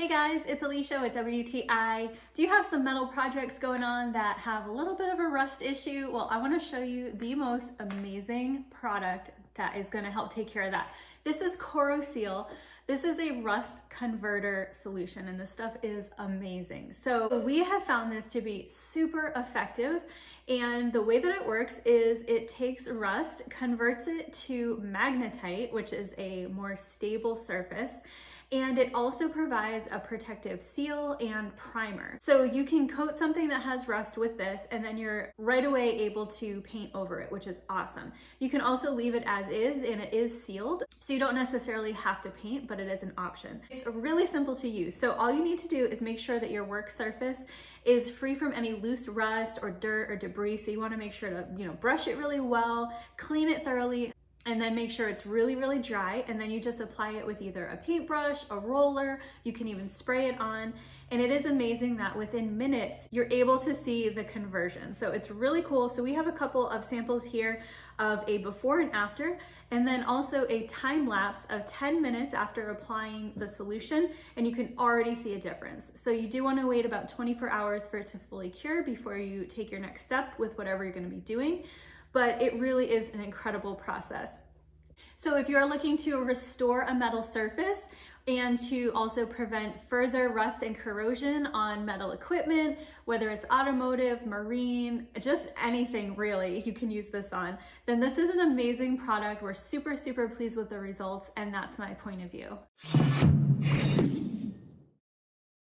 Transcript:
Hey guys, it's Alicia with WTI. Do you have some metal projects going on that have a little bit of a rust issue? Well, I want to show you the most amazing product that is going to help take care of that. This is Corroseal. This is a rust converter solution and this stuff is amazing. So we have found this to be super effective, and the way that it works is it takes rust, converts it to magnetite, which is a more stable surface, and it also provides a protective seal and primer. So you can coat something that has rust with this and then you're right away able to paint over it, which is awesome. You can also leave it as is and it is sealed, so you don't necessarily have to paint, but it is an option. It's really simple to use. So all you need to do is make sure that your work surface is free from any loose rust or dirt or debris. So you want to make sure to, brush it really well, clean it thoroughly, and then make sure it's really, really dry. And then you just apply it with either a paintbrush, a roller, you can even spray it on. And it is amazing that within minutes, you're able to see the conversion. So it's really cool. So we have a couple of samples here of a before and after, and then also a time lapse of 10 minutes after applying the solution, and you can already see a difference. So you do want to wait about 24 hours for it to fully cure before you take your next step with whatever you're going to be doing. But it really is an incredible process. So if you're looking to restore a metal surface and to also prevent further rust and corrosion on metal equipment, whether it's automotive, marine, just anything really you can use this on, then this is an amazing product. We're super, super pleased with the results, and that's my point of view.